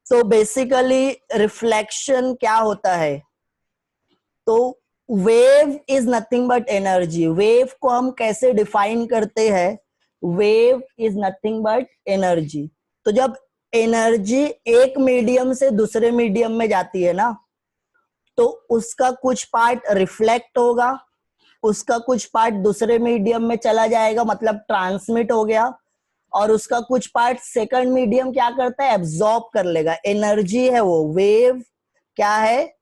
So basically reflection क्या होता है? तो wave is nothing but energy. Wave को हम कैसे डिफाइन करते हैं? Wave is nothing but energy. तो जब एनर्जी एक मीडियम से दूसरे मीडियम में जाती है ना, तो उसका कुछ पार्ट रिफ्लेक्ट होगा, उसका कुछ पार्ट दूसरे मीडियम में चला जाएगा, मतलब ट्रांसमिट हो गया, और उसका कुछ पार्ट सेकंड मीडियम क्या करता है? एब्जॉर्ब कर लेगा। एनर्जी है वो। वेव क्या है?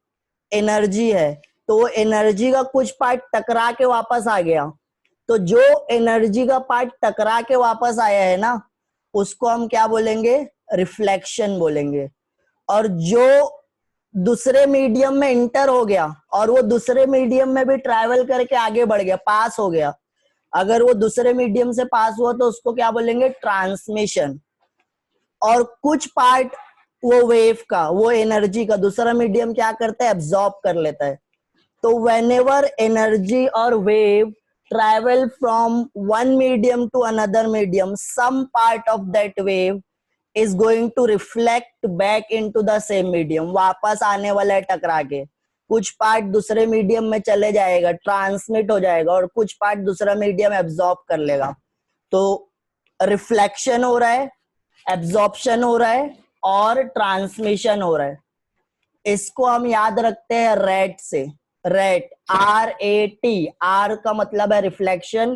एनर्जी है। तो वो एनर्जी का कुछ पार्ट टकरा के वापस आ गया। तो जो एनर्जी का पार्ट टकरा के वापस आया है ना, उसको हम क्या बोलेंगे? रिफ्लेक्शन बोलेंगे। और जो दूसरे मीडियम में इंटर हो गया और वो दूसरे मीडियम में भी ट्रैवल करके आगे बढ़ गया, पास हो गया, अगर वो दूसरे मीडियम से पास हुआ तो उसको क्या बोलेंगे? ट्रांसमिशन। और कुछ पार्ट वो वेव का, वो एनर्जी का दूसरा मीडियम क्या करता है? एब्जॉर्ब कर लेता है। तो व्हेनेवर एनर्जी और wave travel from one medium to another medium, some part of that wave is going to reflect back into the same medium. वापस आने वाला है टकरा के। कुछ पार्ट दूसरे मीडियम में चले जाएगा, ट्रांसमिट हो जाएगा, और कुछ पार्ट दूसरा मीडियम एब्जॉर्ब कर लेगा। तो रिफ्लेक्शन हो रहा है, एब्जॉर्प्शन हो रहा है, और ट्रांसमिशन हो रहा है। इसको हम याद रखते हैं रेट से। Rate, RAT। R का मतलब है रिफ्लेक्शन,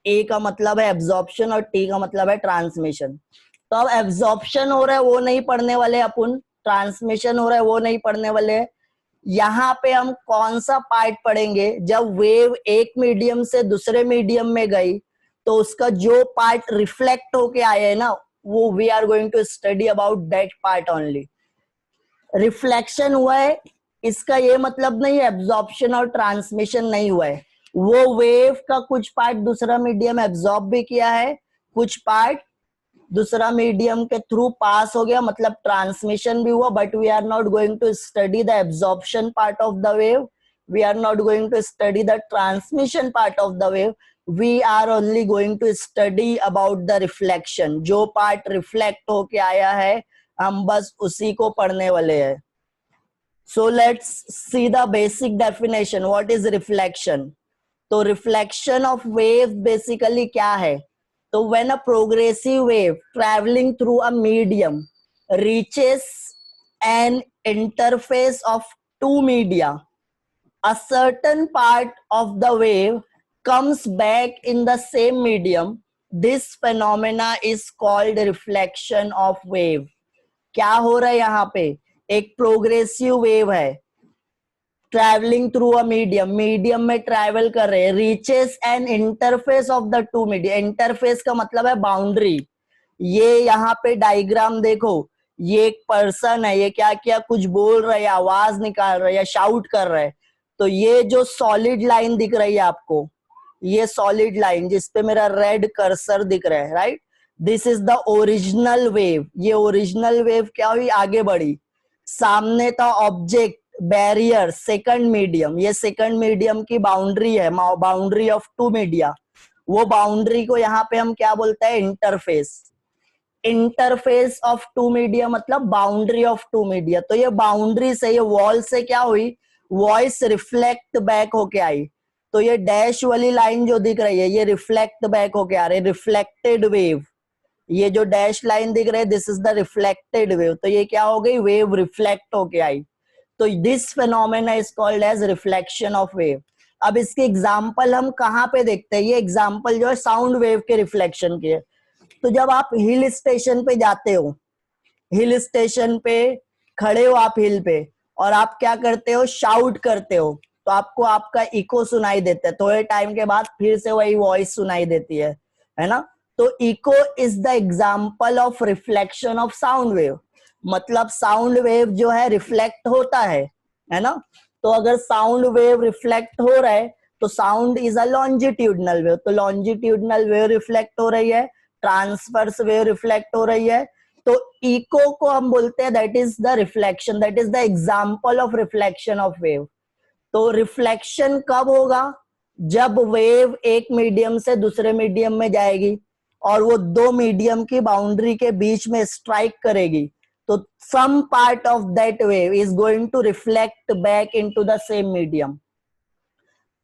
A का मतलब है एब्जॉर्प्शन, और T का मतलब है ट्रांसमिशन। तो अब एब्जॉर्प्शन हो रहा है वो नहीं पढ़ने वाले अपन, ट्रांसमिशन हो रहा है वो नहीं पढ़ने वाले। यहाँ पे हम कौन सा पार्ट पढ़ेंगे? जब वेव एक मीडियम से दूसरे मीडियम में गई तो उसका जो पार्ट रिफ्लेक्ट होके आया है ना, वो we are going to study about that part only. Reflection हुआ है, इसका ये मतलब नहीं एब्जॉर्प्शन और ट्रांसमिशन नहीं हुआ है। वो वेव का कुछ पार्ट दूसरा मीडियम एब्जॉर्ब भी किया है, कुछ पार्ट दूसरा मीडियम के थ्रू पास हो गया, मतलब ट्रांसमिशन भी हुआ। But we are not going to study the absorption part of the wave, we are not going to study the transmission part of the wave, we are only going to study about the reflection. जो part reflect होके आया है हम बस उसी को पढ़ने वाले हैं। So let's see the basic definition. What is reflection? तो reflection of wave basically क्या है? तो when a progressive wave traveling through a medium reaches an interface of two media, a certain part of the wave comes back in the same medium. This phenomena is called reflection of wave. क्या हो रहा है यहाँ पे? एक progressive wave है, travelling through a medium, medium में travel कर रहे हैं, reaches N interface of the two medium. Interface का मतलब है बाउंड्री। ये यहाँ पे डायग्राम देखो, ये एक पर्सन है, ये क्या किया? कुछ बोल रहा है, आवाज निकाल रहा है या शाउट कर रहा है। तो ये जो सॉलिड लाइन दिख रही है आपको, ये सॉलिड लाइन जिसपे मेरा रेड कर्सर दिख रहा है, right, this is the original wave. ये ओरिजिनल वेव क्या हुई? आगे बढ़ी। सामने था ऑब्जेक्ट, बैरियर, सेकंड मीडियम। ये सेकंड मीडियम की बाउंड्री है, बाउंड्री ऑफ टू मीडिया। वो बाउंड्री को यहाँ पे हम क्या बोलते हैं? Interface. Interface of two media मतलब बाउंड्री ऑफ टू मीडिया। तो ये बाउंड्री से, ये वॉल से क्या हुई? वॉइस रिफ्लेक्ट बैक होके आई। तो ये डैश वाली लाइन जो दिख रही है, ये रिफ्लेक्ट बैक होके आ रही है, रिफ्लेक्टेड वेव। ये जो डैश लाइन दिख रही है, this is the reflected wave. तो ये क्या हो गई? वेव रिफ्लेक्ट होके आई। तो this phenomena is called as reflection of wave. अब इसके एग्जाम्पल हम कहाँ पे देखते हैं? ये एग्जाम्पल जो है साउंड वेव के रिफ्लेक्शन के। तो जब आप हिल स्टेशन पे जाते हो, हिल स्टेशन पे खड़े हो आप हिल पे, और आप क्या करते हो? शाउट करते हो, तो आपको आपका इको सुनाई देता है। थोड़े टाइम के बाद फिर से वही वॉइस सुनाई देती है ना? तो echo is the example of reflection of sound wave. मतलब साउंड वेव जो है रिफ्लेक्ट होता है ना? तो अगर साउंड वेव रिफ्लेक्ट हो रहा है तो sound is a longitudinal wave. तो लॉन्जिट्यूडनल वेव रिफ्लेक्ट हो रही है, ट्रांसवर्स वेव रिफ्लेक्ट हो रही है। तो इको को हम बोलते हैं that is the reflection, that is the example of reflection of wave. तो रिफ्लेक्शन कब होगा? जब वेव एक मीडियम से दूसरे मीडियम में जाएगी और वो दो मीडियम की बाउंड्री के बीच में स्ट्राइक करेगी, तो some part of that wave is going to reflect back into the same medium.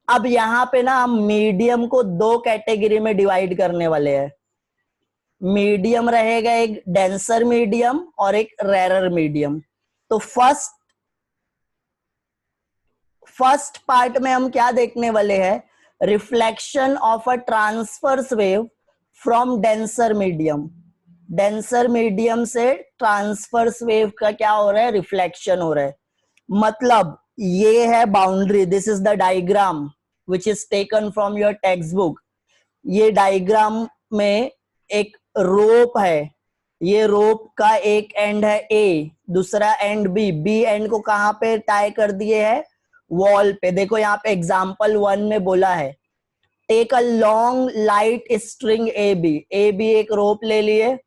अब यहाँ पे ना हम मीडियम को दो कैटेगरी में डिवाइड करने वाले हैं. मीडियम रहेगा एक डेंसर मीडियम और एक रेरर मीडियम. तो फर्स्ट पार्ट में हम क्या देखने वाले हैं, reflection of a transverse wave from denser medium. Denser medium से ट्रांसवर्स वेव का क्या हो रहा है, रिफ्लेक्शन हो रहा है. मतलब ये है boundary, this is the diagram which is taken from your text book. ये डायग्राम में एक रोप है, ये रोप का एक एंड है ए, दूसरा एंड बी. बी एंड को कहां पे टाई कर दिए है, वॉल पे. देखो यहाँ पे एग्जाम्पल 1 में बोला है, take a long light string A B. A B एक रोप ले लिए,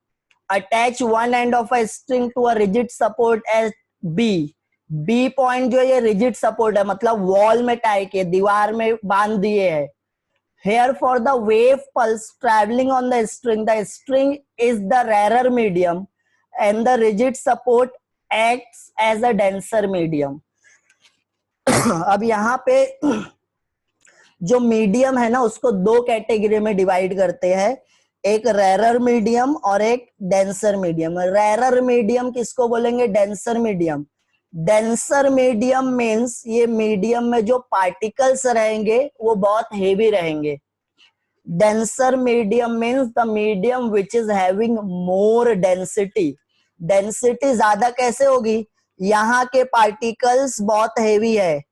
attach one end of a string to a rigid support at B. B point जो ये रिजिड सपोर्ट है, मतलब वॉल में टाई किए, दीवार में बांध दिए है. Here for the wave pulse traveling on the string is the rarer medium and the rigid support acts as a denser medium. अब यहाँ पे जो मीडियम है ना उसको दो कैटेगरी में डिवाइड करते हैं, एक रेरर मीडियम और एक डेंसर मीडियम. रेरर मीडियम किसको बोलेंगे, denser medium. Denser medium means ये मीडियम में जो पार्टिकल्स रहेंगे वो बहुत हेवी रहेंगे. Denser medium means the medium which is having more density. Density ज्यादा कैसे होगी, यहाँ के पार्टिकल्स बहुत हेवी है,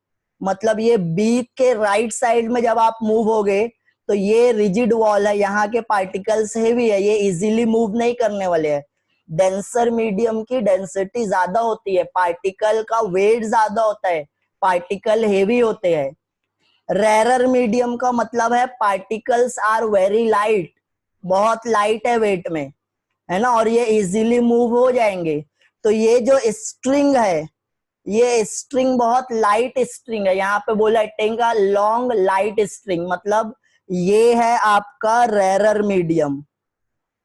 मतलब ये बी के राइट साइड में जब आप मूव होगे तो ये रिजिड वॉल है, यहाँ के पार्टिकल्स हेवी है, ये इजीली मूव नहीं करने वाले हैं. डेंसर मीडियम की डेंसिटी ज्यादा होती है, पार्टिकल का वेट ज्यादा होता है, पार्टिकल हेवी होते हैं. रेरर मीडियम का मतलब है पार्टिकल्स आर वेरी लाइट, बहुत लाइट है वेट में, है ना, और ये इजीली मूव हो जाएंगे. तो ये जो स्ट्रिंग है, ये स्ट्रिंग बहुत लाइट स्ट्रिंग है. यहाँ पे बोला take a long light string, मतलब ये है आपका रेरर मीडियम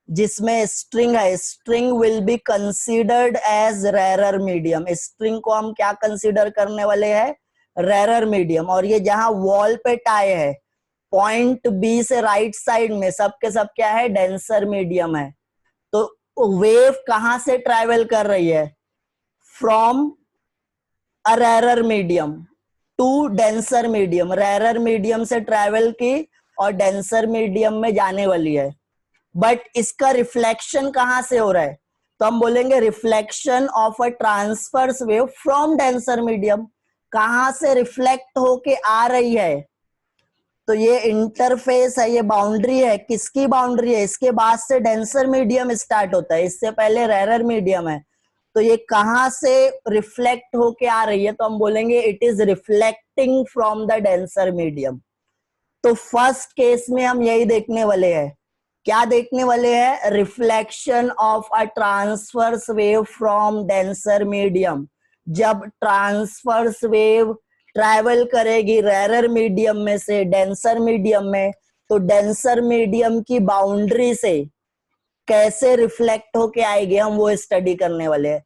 जिसमें स्ट्रिंग है. String will be considered as rarer medium. String को हम क्या कंसीडर करने वाले हैं, रेरर मीडियम. और ये जहां वॉल पे टाई है, पॉइंट बी से राइट साइड में सब के सब क्या है, डेंसर मीडियम है. तो वेव कहां से ट्रेवल कर रही है, from a rarer medium to denser medium. Rarer medium से ट्रेवल की और डेंसर मीडियम में जाने वाली है. बट इसका रिफ्लेक्शन कहां से हो रहा है, तो हम बोलेंगे reflection of a transverse wave from denser medium. कहां से रिफ्लेक्ट होके आ रही है, तो ये इंटरफेस है, ये बाउंड्री है. किसकी बाउंड्री है, इसके बाद से डेंसर मीडियम स्टार्ट होता है, इससे पहले रेरर मीडियम है. तो ये कहां से रिफ्लेक्ट होके आ रही है, तो हम बोलेंगे it is reflecting from the denser medium. तो फर्स्ट केस में हम यही देखने वाले हैं, क्या देखने वाले हैं, reflection of a transverse wave from denser medium. जब ट्रांसवर्स वेव ट्रैवल करेगी रेरर मीडियम में से डेंसर मीडियम में, तो डेंसर मीडियम की बाउंड्री से कैसे रिफ्लेक्ट होके आएगी हम वो स्टडी करने वाले हैं.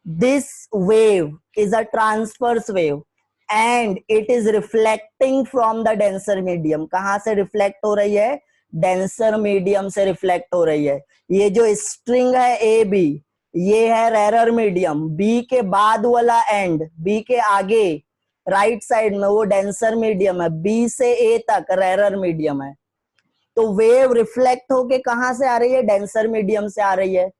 This wave is a transverse wave and it is reflecting from the denser medium. कहां से रिफ्लेक्ट हो रही है, डेंसर मीडियम से रिफ्लेक्ट हो रही है. ये जो स्ट्रिंग है ए बी, ये है रेरर मीडियम. बी के बाद वाला एंड, बी के आगे राइट साइड में वो डेंसर मीडियम है, बी से ए तक रेरर मीडियम है. तो वेव रिफ्लेक्ट होके कहां से आ रही है, डेंसर मीडियम से आ रही है.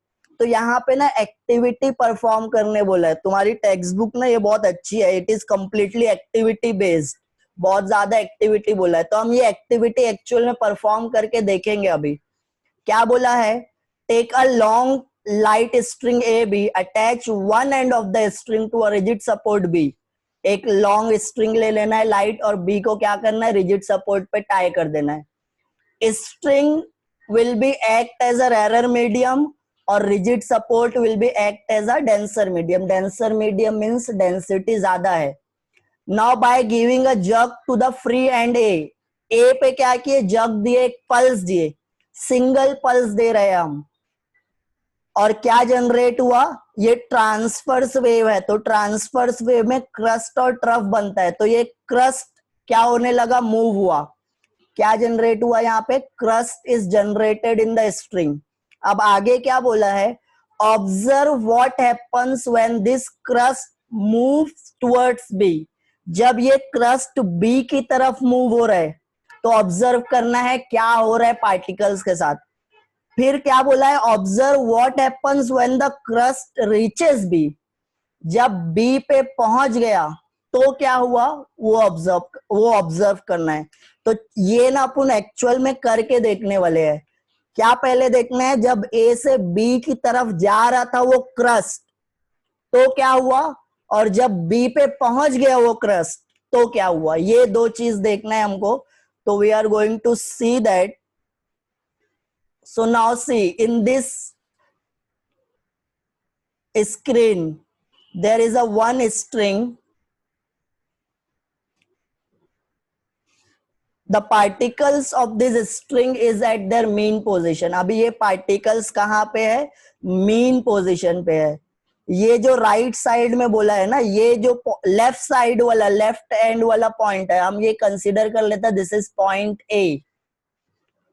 तो यहाँ पे ना एक्टिविटी परफॉर्म करने बोला है. तुम्हारी टेक्स्ट बुक ना ये बहुत अच्छी है, it is completely activity based, बहुत ज्यादा एक्टिविटी बोला है. तो हम ये एक्टिविटी एक्चुअल में परफॉर्म करके देखेंगे. अभी क्या बोला है, take a long light string A B, attach one end of the string to a rigid support B. एक लॉन्ग स्ट्रिंग ले लेना है लाइट, और बी को क्या करना है, रिजिड सपोर्ट पे टाई कर देना है. String will be act as a rarer medium और rigid support will be act as a denser medium. Denser medium means density ज्यादा है. Now by giving a jerk to the free end A, A पे क्या किए, जग दिए, एक pulse दिए, single pulse दे रहे हैं हम. और क्या जनरेट हुआ, ये ट्रांसफर्स वेव है, तो ट्रांसफर्स वेव में क्रस्ट और ट्रफ बनता है, तो ये क्रस्ट क्या होने लगा, मूव हुआ। क्या जनरेट हुआ यहाँ पे, crest is generated in the string. अब आगे क्या बोला है, observe what happens when this crest moves towards B. जब ये क्रस्ट बी की तरफ मूव हो रहा है तो ऑब्जर्व करना है क्या हो रहा है पार्टिकल्स के साथ। फिर क्या बोला है, observe what happens when the crest reaches B. जब बी पे पहुंच गया तो क्या हुआ, वो ऑब्जर्व करना है। तो ये ना अपन एक्चुअल में करके देखने वाले हैं। क्या पहले देखना है, जब ए से बी की तरफ जा रहा था वो क्रस्ट, तो क्या हुआ, और जब बी पे पहुंच गया वो क्रस्ट तो क्या हुआ, ये दो चीज देखना है हमको। तो we are going to see that. So now see in this screen there is a one string, the particles of this string is at their mean position। अभी ये particles कहाँ पे है, mean position पे है। ये जो राइट साइड में बोला है ना, ये जो लेफ्ट साइड वाला, लेफ्ट एंड वाला पॉइंट है, हम ये कंसीडर कर लेते हैं दिस इज पॉइंट ए,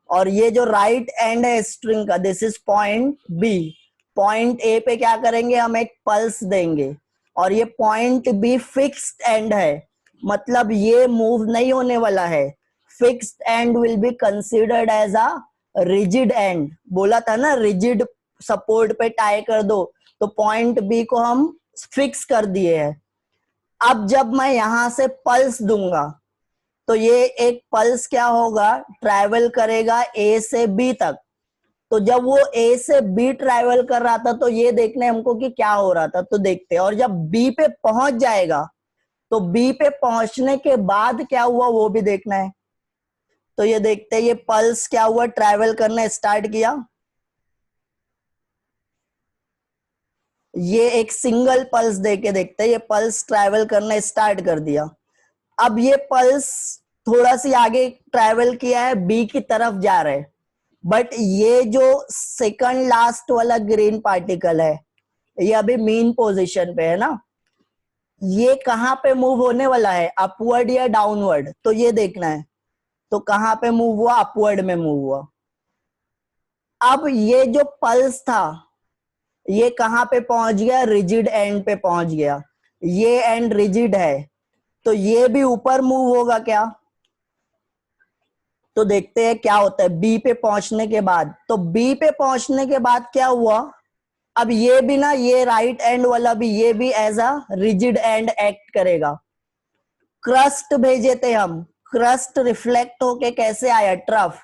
और ये जो राइट एंड है स्ट्रिंग का this is point B. Point A पे क्या करेंगे, हम एक पल्स देंगे, और ये पॉइंट बी फिक्स्ड एंड है, मतलब ये मूव नहीं होने वाला है। Fixed end will be considered as a rigid end. बोला था ना रिजिड सपोर्ट पे टाई कर दो, तो पॉइंट बी को हम फिक्स कर दिए है। अब जब मैं यहां से पल्स दूंगा तो ये एक पल्स क्या होगा, ट्रैवल करेगा ए से बी तक। तो जब वो ए से बी ट्रैवल कर रहा था तो ये देखना है हमको कि क्या हो रहा था, तो देखते हैं। और जब बी पे पहुंच जाएगा तो बी पे पहुंचने के बाद क्या हुआ वो भी देखना है। तो ये देखते हैं, ये पल्स क्या हुआ, ट्रैवल करना स्टार्ट किया। ये एक सिंगल पल्स देके देखते हैं, ये पल्स ट्रैवल करना स्टार्ट कर दिया। अब ये पल्स थोड़ा सी आगे ट्रैवल किया है, बी की तरफ जा रहा है, बट ये जो सेकंड लास्ट वाला ग्रीन पार्टिकल है ये अभी मीन पोजीशन पे है ना, ये कहाँ पे मूव होने वाला है, अपवर्ड या डाउनवर्ड, तो ये देखना है। तो कहाँ पे मूव हुआ, अपवर्ड में मूव हुआ। अब ये जो पल्स था ये कहाँ पे पहुंच गया, रिजिड एंड पे पहुंच गया। ये एंड रिजिड है तो ये भी ऊपर मूव होगा क्या, तो देखते हैं क्या होता है बी पे पहुंचने के बाद। तो बी पे पहुंचने के बाद क्या हुआ, अब ये भी ना, ये राइट एंड वाला भी, ये भी as a rigid end act करेगा। क्रस्ट भेजे थे हम, क्रस्ट रिफ्लेक्ट होके कैसे आया, ट्रफ।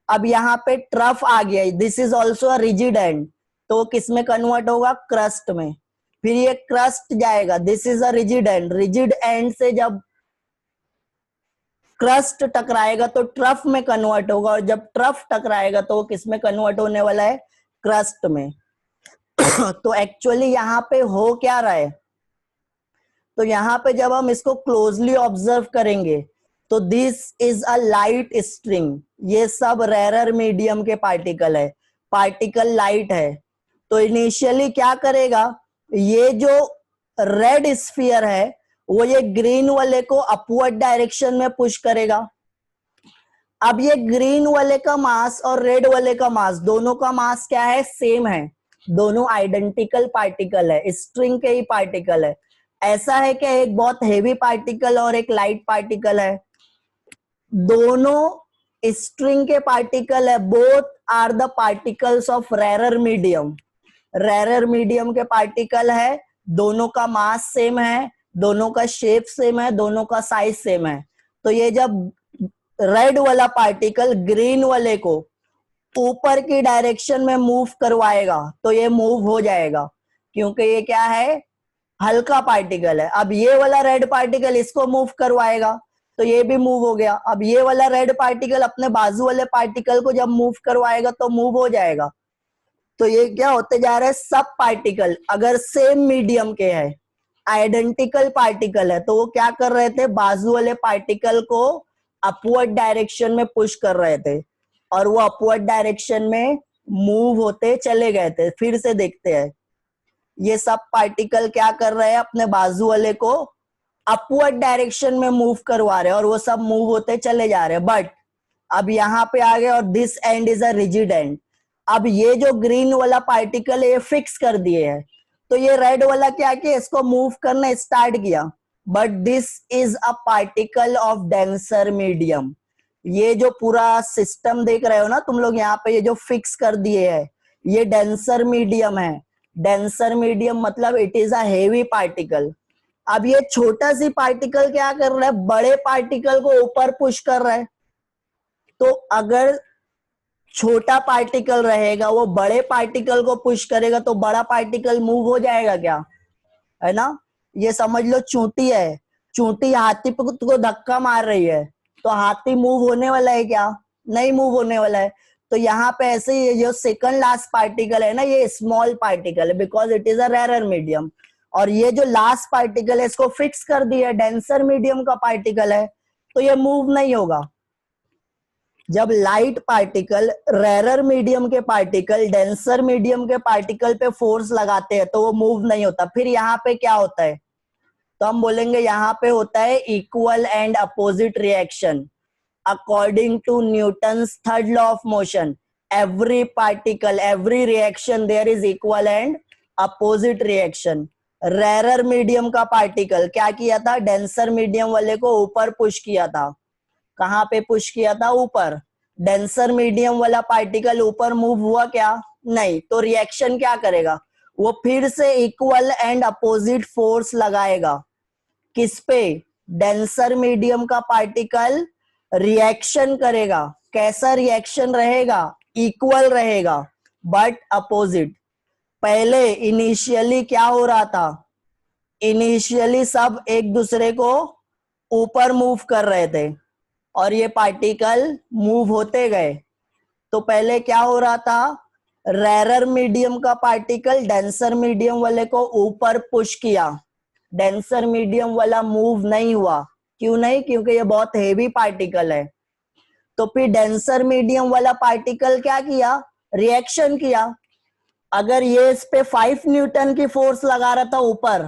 अब यहाँ पे ट्रफ आ गया, this is also a rigid end, तो किस में कन्वर्ट होगा, क्रस्ट में। फिर ये क्रस्ट जाएगा, this is a rigid and, rigid and से जब क्रस्ट टकराएगा तो ट्रफ में कन्वर्ट होगा, और जब ट्रफ टकराएगा तो वो किस में कन्वर्ट होने वाला है, क्रस्ट में। तो एक्चुअली यहाँ पे हो क्या रहा है, तो यहाँ पे जब हम इसको क्लोजली ऑब्जर्व करेंगे तो this is a light string, ये सब रेरर मीडियम के पार्टिकल है, पार्टिकल लाइट है। तो इनिशियली क्या करेगा, ये जो रेड स्फीयर है वो ये ग्रीन वाले को अपवर्ड डायरेक्शन में पुश करेगा। अब ये ग्रीन वाले का मास और रेड वाले का मास, दोनों का मास क्या है, सेम है, दोनों आइडेंटिकल पार्टिकल है, स्ट्रिंग के ही पार्टिकल है। ऐसा है कि एक बहुत हेवी पार्टिकल और एक लाइट पार्टिकल है, दोनों स्ट्रिंग के पार्टिकल है, both are the particles of rarer medium. Rarer medium के पार्टिकल है, दोनों का मास सेम है, दोनों का शेप सेम है, दोनों का साइज सेम है। तो ये जब रेड वाला पार्टिकल ग्रीन वाले को ऊपर की डायरेक्शन में मूव करवाएगा तो ये मूव हो जाएगा, क्योंकि ये क्या है, हल्का पार्टिकल है। अब ये वाला रेड पार्टिकल इसको मूव करवाएगा तो ये भी मूव हो गया। अब ये वाला रेड पार्टिकल अपने बाजू वाले पार्टिकल को जब मूव करवाएगा तो मूव हो जाएगा। तो ये क्या होते जा रहा है, सब पार्टिकल अगर सेम मीडियम के हैं, आइडेंटिकल पार्टिकल है, तो वो क्या कर रहे थे, बाजू वाले पार्टिकल को अपवर्ड डायरेक्शन में पुश कर रहे थे, और वो अपवर्ड डायरेक्शन में मूव होते चले गए थे। फिर से देखते हैं, ये सब पार्टिकल क्या कर रहे हैं, अपने बाजू वाले को अपवर्ड डायरेक्शन में मूव करवा रहे हैं और वो सब मूव होते चले जा रहे हैं। बट अब यहाँ पे आ गए और this end is a rigid and. अब ये जो ग्रीन वाला पार्टिकल है ये फिक्स कर दिए है, तो ये रेड वाला क्या किया, इसको मूव करना स्टार्ट किया। But this is a particle of denser medium. ये जो पूरा सिस्टम देख रहे हो ना तुम लोग, यहाँ पे ये जो फिक्स कर दिए है ये डेंसर मीडियम है। डेंसर मीडियम मतलब it is a heavy particle. अब ये छोटा सी पार्टिकल क्या कर रहा है, बड़े पार्टिकल को ऊपर पुश कर रहा है। तो अगर छोटा पार्टिकल रहेगा वो बड़े पार्टिकल को पुश करेगा तो बड़ा पार्टिकल मूव हो जाएगा क्या, है ना। ये समझ लो चूंटी है, चूंटी हाथी को धक्का मार रही है, तो हाथी मूव होने वाला है क्या, नहीं मूव होने वाला है। तो यहाँ पे ऐसे ही जो सेकंड लास्ट पार्टिकल है ना, ये स्मॉल पार्टिकल है because it is a rare medium. और ये जो लास्ट पार्टिकल है इसको फिक्स कर दिया, डेंसर मीडियम का पार्टिकल है, तो ये मूव नहीं होगा। जब लाइट पार्टिकल रेयर मीडियम के पार्टिकल डेंसर मीडियम के पार्टिकल पे फोर्स लगाते हैं तो वो मूव नहीं होता। फिर यहाँ पे क्या होता है, तो हम बोलेंगे यहाँ पे होता है equal and opposite reaction according to Newton's third law of motion. Every particle every reaction there is equal and opposite reaction. Rare medium का पार्टिकल क्या किया था, डेंसर मीडियम वाले को ऊपर पुश किया था। कहाँ पे पुश किया था, ऊपर। डेंसर मीडियम वाला पार्टिकल ऊपर मूव हुआ क्या, नहीं। तो रिएक्शन क्या करेगा, वो फिर से इक्वल एंड अपोजिट फोर्स लगाएगा। किस पे, डेंसर मीडियम का पार्टिकल रिएक्शन करेगा। कैसा रिएक्शन रहेगा, इक्वल रहेगा बट अपोजिट। पहले इनिशियली क्या हो रहा था, इनिशियली सब एक दूसरे को ऊपर मूव कर रहे थे और ये पार्टिकल मूव होते गए। तो पहले क्या हो रहा था, रेयर मीडियम का पार्टिकल डेंसर मीडियम वाले को ऊपर पुश किया, डेंसर मीडियम वाला मूव नहीं हुआ। क्यों नहीं, क्योंकि ये बहुत हेवी पार्टिकल है। तो फिर डेंसर मीडियम वाला पार्टिकल क्या किया, रिएक्शन किया। अगर ये इस पे 5 न्यूटन की फोर्स लगा रहा था ऊपर,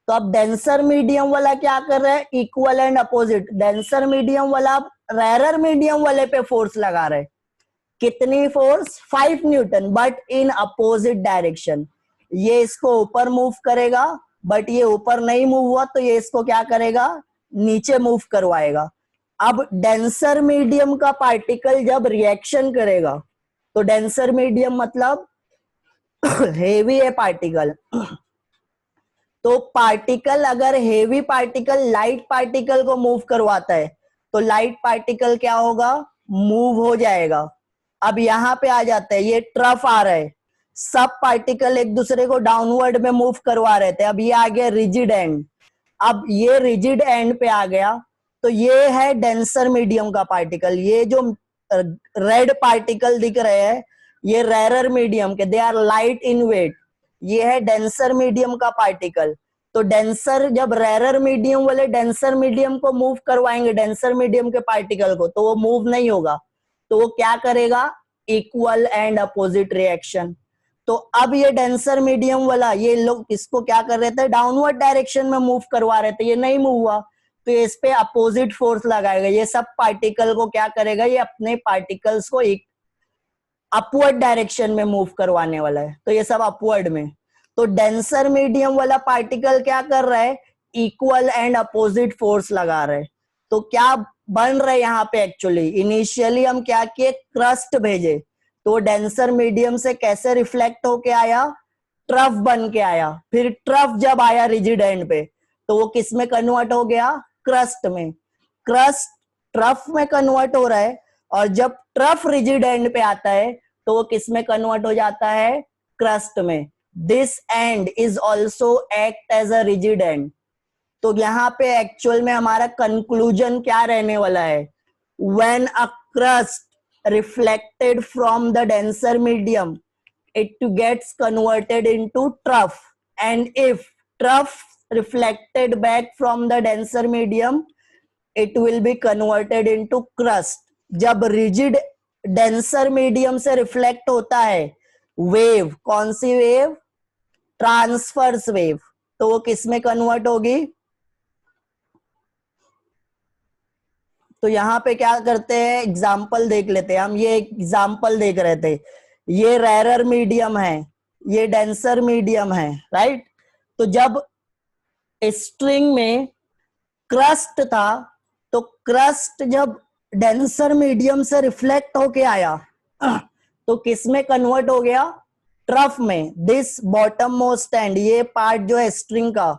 तो अब डेंसर मीडियम वाला क्या कर रहा है, equal and opposite. Denser medium वाला रेयर मीडियम वाले पे फोर्स लगा रहे, कितनी force, 5 Newton but in opposite direction. ये इसको ऊपर मूव करेगा बट ये ऊपर नहीं मूव हुआ, तो ये इसको क्या करेगा, नीचे मूव करवाएगा। अब डेंसर मीडियम का पार्टिकल जब रिएक्शन करेगा, तो डेंसर मीडियम मतलब हेवी है पार्टिकल। तो पार्टिकल अगर हेवी पार्टिकल लाइट पार्टिकल को मूव करवाता है तो लाइट पार्टिकल क्या होगा, मूव हो जाएगा। अब यहाँ पे आ जाता है, ये ट्रफ आ रहा है, सब पार्टिकल एक दूसरे को डाउनवर्ड में मूव करवा रहे थे। अब ये आ गया रिजिड एंड। अब ये रिजिड एंड पे आ गया, तो ये है डेंसर मीडियम का पार्टिकल। ये जो रेड पार्टिकल दिख रहे हैं ये रेयर मीडियम के, they are light in weight. ये है डेंसर मीडियम का पार्टिकल। तो डेंसर जब रेयर मीडियम वाले डेंसर मीडियम को मूव करवाएंगे, डेंसर मीडियम के पार्टिकल को, तो वो मूव नहीं होगा। तो वो क्या करेगा, इक्वल एंड अपोजिट रिएक्शन। तो अब ये डेंसर मीडियम वाला, ये लोग इसको क्या कर रहे थे, डाउनवर्ड डायरेक्शन में मूव करवा रहे थे, ये नहीं मूव हुआ, तो इस पे अपोजिट फोर्स लगाएगा। ये सब पार्टिकल को क्या करेगा, ये अपने पार्टिकल्स को एक अपवर्ड डायरेक्शन में मूव करवाने वाला है, तो ये सब अपवर्ड में। तो डेंसर मीडियम वाला पार्टिकल क्या कर रहा है, इक्वल एंड अपोजिट फोर्स लगा रहे। तो क्या बन रहा है यहाँ पे, एक्चुअली इनिशियली हम क्या किए, क्रस्ट भेजे, तो डेंसर मीडियम से कैसे रिफ्लेक्ट होके आया, ट्रफ बन के आया। फिर ट्रफ जब आया रिजिड एंड पे, तो वो किस में कन्वर्ट हो गया, क्रस्ट में। क्रस्ट ट्रफ में कन्वर्ट हो रहा है, और जब ट्रफ रिजिड एंड पे आता है तो वो किस में कन्वर्ट हो जाता है, क्रस्ट में। This end is also act as a rigid end. तो यहाँ पे एक्चुअल में हमारा कंक्लूजन क्या रहने वाला है, when a crust reflected from the denser medium it gets converted into trough, and if trough reflected back from the denser medium it will be converted into crust. जब rigid डेंसर मीडियम से reflect होता है wave, कौन सी wave? Transverse wave, तो वो किस में convert होगी? तो यहाँ पे क्या करते हैं, एग्जाम्पल देख लेते हैं हम। ये एग्जाम्पल देख रहे थे, ये रेरर मीडियम है, ये डेंसर मीडियम है, राइट? तो जब स्ट्रिंग में क्रस्ट था, तो क्रस्ट जब डेंसर मीडियम से रिफ्लेक्ट होके आया तो किस में कन्वर्ट हो गया? ट्रफ में। दिस बॉटम मोस्ट एंड, ये पार्ट जो है स्ट्रिंग का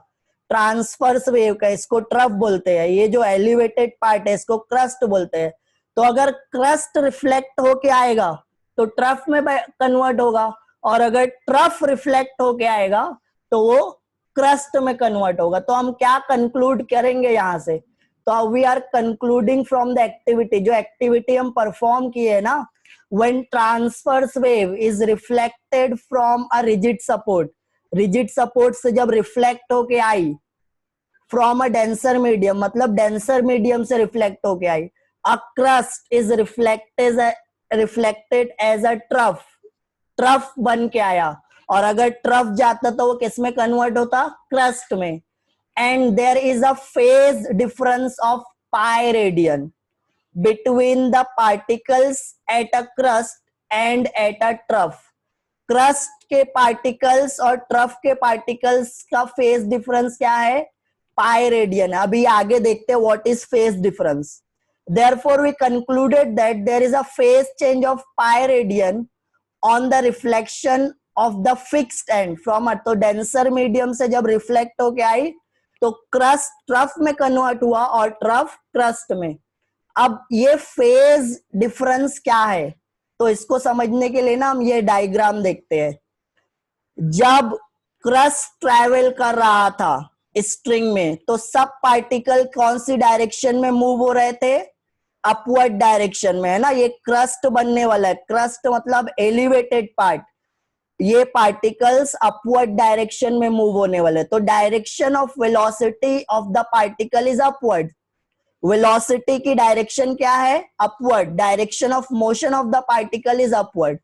ट्रांसफर्स वेव का, इसको ट्रफ बोलते हैं। ये जो एलिवेटेड पार्ट है इसको क्रस्ट बोलते हैं। तो अगर क्रस्ट रिफ्लेक्ट होके आएगा तो ट्रफ में कन्वर्ट होगा, और अगर ट्रफ रिफ्लेक्ट होके आएगा तो वो क्रस्ट में कन्वर्ट होगा। तो हम क्या कंक्लूड करेंगे यहां से? तो we are concluding from the activity, जो एक्टिविटी हम परफॉर्म किए ना, when transverse wave is reflected from a rigid support, rigid support से जब रिफ्लेक्ट होके आई from a denser medium, मतलब denser medium से रिफ्लेक्ट होके आई, a crust is reflected as a trough, trough बन के आया, और अगर ट्रफ जाता तो वो किस में कन्वर्ट होता? क्रस्ट में। And there is a phase difference of pi radian between the particles at a crust and at a trough. Crust के पार्टिकल्स और ट्रफ के पार्टिकल्स का फेज डिफरेंस क्या है? Pi radian. अभी आगे देखते हैं what is phase difference. Therefore we concluded that there is a phase change of pi radian on the reflection of the fixed end from a, तो denser medium से जब reflect होके आई तो क्रस्ट ट्रफ में कन्वर्ट हुआ और trough crust में। अब ये फेज डिफरेंस क्या है, तो इसको समझने के लिए ना हम ये डायग्राम देखते हैं। जब क्रस्ट ट्रैवल कर रहा था स्ट्रिंग में तो सब पार्टिकल कौन सी डायरेक्शन में मूव हो रहे थे? अपवर्ड डायरेक्शन में, है ना? ये क्रस्ट बनने वाला है, क्रस्ट मतलब एलिवेटेड पार्ट। ये पार्टिकल्स अपवर्ड डायरेक्शन में मूव होने वाले, तो direction of velocity of the particle is upward. Velocity की डायरेक्शन क्या है? Upward. Direction of motion of the particle is upward.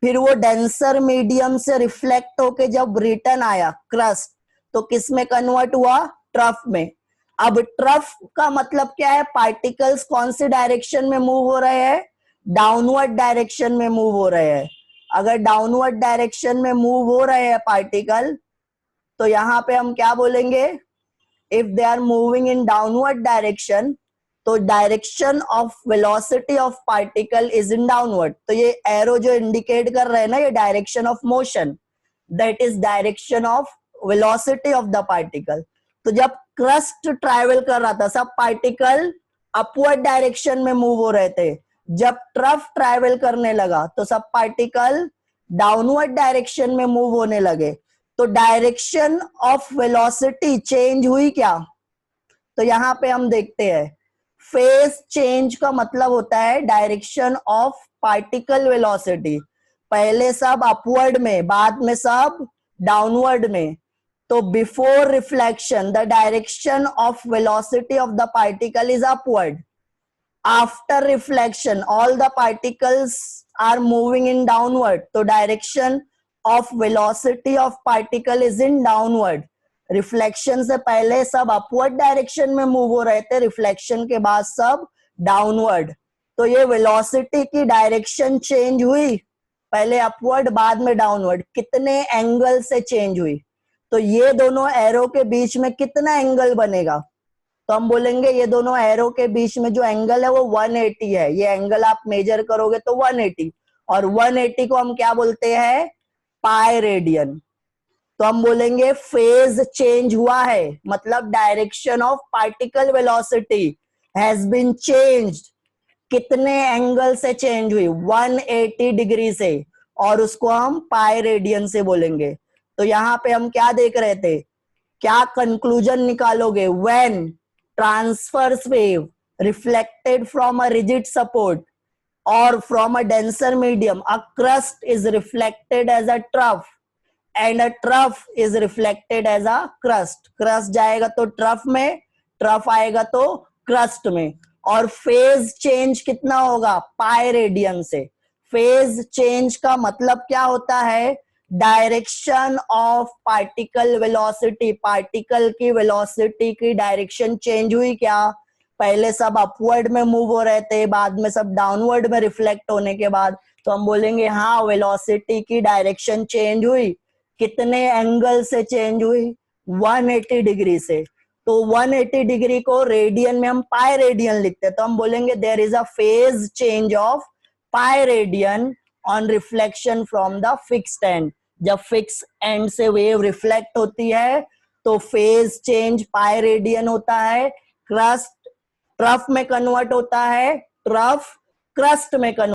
फिर वो डेंसर मीडियम से रिफ्लेक्ट होके जब रिटर्न आया क्रस्ट, तो किस में कन्वर्ट हुआ? ट्रफ में। अब ट्रफ का मतलब क्या है? पार्टिकल्स कौन सी डायरेक्शन में मूव हो रहे हैं? डाउनवर्ड डायरेक्शन में मूव हो रहे हैं। अगर डाउनवर्ड डायरेक्शन में मूव हो रहे हैं पार्टिकल, तो यहां पे हम क्या बोलेंगे? If they are moving in downward direction, तो direction of velocity of particle is in downward. तो ये एरो जो इंडिकेट कर रहे हैं ना, ये direction of motion, that is direction of velocity of the particle. तो जब क्रस्ट ट्रैवल कर रहा था, सब पार्टिकल अपवर्ड डायरेक्शन में मूव हो रहे थे। जब ट्रफ ट्रैवल करने लगा तो सब पार्टिकल डाउनवर्ड डायरेक्शन में मूव होने लगे। तो डायरेक्शन ऑफ वेलोसिटी चेंज हुई क्या? तो यहां पे हम देखते हैं, फेज चेंज का मतलब होता है डायरेक्शन ऑफ पार्टिकल वेलोसिटी। पहले सब अपवर्ड में, बाद में सब डाउनवर्ड में। तो before reflection the direction of velocity of the particle is upward. After reflection all the particles are moving in downward, तो direction of velocity of particle is in downward. Reflection से पहले सब अपवर्ड डायरेक्शन में move हो रहे थे, reflection के बाद सब डाउनवर्ड। तो ये वेलोसिटी की डायरेक्शन चेंज हुई, पहले अपवर्ड बाद में डाउनवर्ड। कितने एंगल से चेंज हुई? तो ये दोनों एरो के बीच में कितना एंगल बनेगा? तो हम बोलेंगे ये दोनों एरो के बीच में जो एंगल है वो 180 है। ये एंगल आप मेजर करोगे तो 180, और 180 को हम क्या बोलते हैं? Pi radian. तो हम बोलेंगे फेज चेंज हुआ है, मतलब direction of particle velocity has been changed. कितने एंगल से चेंज हुई? 180 डिग्री से, और उसको हम पाई रेडियन से बोलेंगे। तो यहां पे हम क्या देख रहे थे? क्या कंक्लूजन निकालोगे? When transverse wave reflected from a rigid support और from a denser medium, a crest is reflected as a trough and a trough is reflected as a crest. Crest जाएगा तो ट्रफ में, ट्रफ आएगा तो crust में। और phase change कितना होगा, पाई रेडियन से। फेज चेंज का मतलब क्या होता है, direction of particle velocity, particle की वेलोसिटी की डायरेक्शन चेंज हुई क्या, पहले सब अपवर्ड में मूव हो रहे थे, बाद में सब डाउनवर्ड में रिफ्लेक्ट होने के बाद तो हम बोलेंगे हाँ वेलोसिटी की डायरेक्शन चेंज हुई। कितने एंगल से चेंज हुई, 180 डिग्री से। तो 180 डिग्री को रेडियन में हम पाई रेडियन लिखते हैं, तो हम बोलेंगे there is a phase change of pi radian on reflection from the fixed end. जब फिक्स एंड से वेव रिफ्लेक्ट होती है तो फेज चेंज पाई रेडियन होता है। क्रस्ट ट्रफ में कन्वर्ट होता है, ट्रफ क्रस्ट में कन्वर्ट